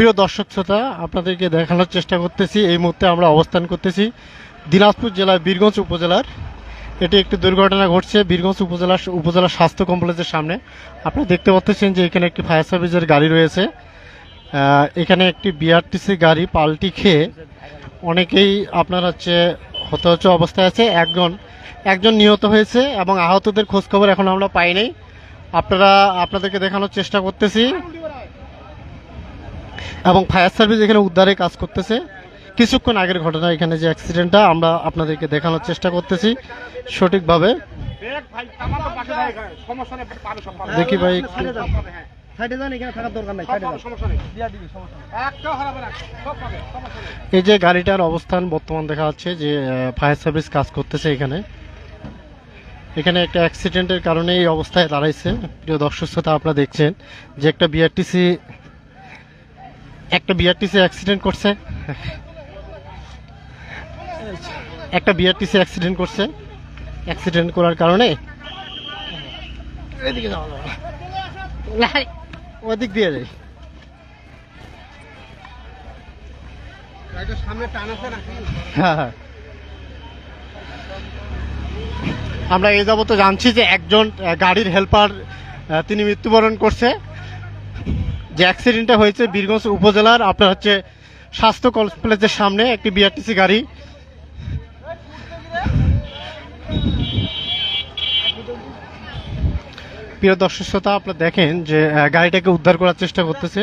প্রিয় দর্শক শ্রোতা, আপনাদেরকে দেখানোর চেষ্টা করতেছি এই মুহূর্তে আমরা অবস্থান করতেছি দিনাজপুর জেলার বীরগঞ্জ উপজেলার। এটি একটি দুর্ঘটনা ঘটছে বীরগঞ্জ উপজেলা স্বাস্থ্য কমপ্লেক্সের সামনে। আপনারা দেখতে পাচ্ছেন যে এখানে একটি ফায়ার সার্ভিসের গাড়ি রয়েছে। এখানে একটি বিআরটিসি গাড়ি পাল্টি খেয়ে অনেকেই আপনার হতাহত অবস্থায় আছে। একজন নিহত হয়েছে এবং আহতদের খোঁজখবর এখন আমরা পাইনি। আপনাদেরকে দেখানোর চেষ্টা করতেছি এবং ফায়ার সার্ভিস এখানে উদ্ধারে কাজ করতেছে। কিছুক্ষণ আগের ঘটনা, এখানে যে অ্যাক্সিডেন্টটা আমরা আপনাদেরকে দেখানোর চেষ্টা করতেছি সঠিকভাবে। দেখি ভাই, এই যে গাড়িটার অবস্থান বর্তমান দেখা যাচ্ছে যে ফায়ার সার্ভিস কাজ করতেছে এখানে। একটা অ্যাক্সিডেন্টের কারণে এই অবস্থায় দাঁড়াইছে। প্রিয় দর্শক শ্রোতা, আপনারা দেখছেন যে একটা বিআরটিসি অ্যাক্সিডেন্ট করছে। অ্যাক্সিডেন্ট করার কারণে এদিকে যাওয়া যাবে না, ওদিক দিয়ে যাই। হ্যাঁ, আমরা এই যাবত জানছি যে একজন গাড়ির হেল্পার তিনি মৃত্যুবরণ করছে। যে অ্যাক্সিডেন্টটা হয়েছে বীরগঞ্জ উপজেলার আপনার স্বাস্থ্য কমপ্লেক্সের সামনে একটি বিআরটিসি গাড়ি। প্রিয় দর্শক শ্রোতা, আপনারা দেখেন যে গাড়িটাকে উদ্ধার করার চেষ্টা করতেছে।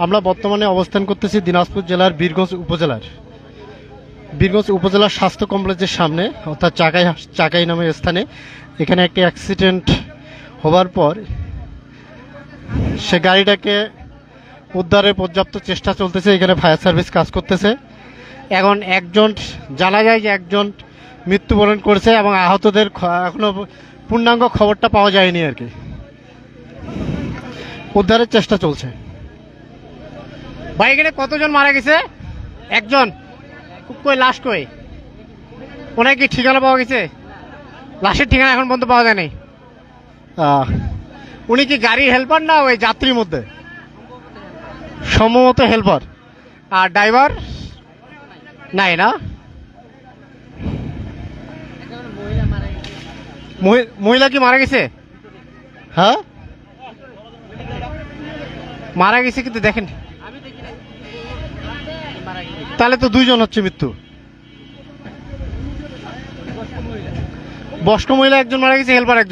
আমরা বর্তমানে অবস্থান করতেছি দিনাজপুর জেলার বীরগঞ্জ উপজেলার স্বাস্থ্য কমপ্লেক্সের সামনে, অর্থাৎ চাকাই নামের স্থানে। এখানে একটি অ্যাক্সিডেন্ট হবার পর সে গাড়িটাকে উদ্ধারের পর্যাপ্ত চেষ্টা চলতেছে। এখানে ফায়ার সার্ভিস কাজ করতেছে। এখন জানা যায় যে একজন মৃত্যুবরণ করেছে এবং আহতদের এখনো পূর্ণাঙ্গ খবরটা পাওয়া যায়নি আর কি। উদ্ধারের চেষ্টা চলছে। ভাই, এখানে কতজন মারা গেছে? একজন। কই লাশ কই? ওনার কি ঠিকানা পাওয়া গেছে? লাশের ঠিকানা এখন পর্যন্ত পাওয়া যায়নি। উনি কি গাড়ির হেল্পার না ওই যাত্রীর মধ্যে? সম্ভবত হেল্পার। আর ড্রাইভার নাই না? মহিলা কি মারা গেছে? হ্যাঁ, মারা গেছে কিন্তু দেখেন। তাহলে তো দুইজন হচ্ছে মৃত্যু। বয়স্ক মহিলা একজন মারা গেছে, হেল্পার একজন।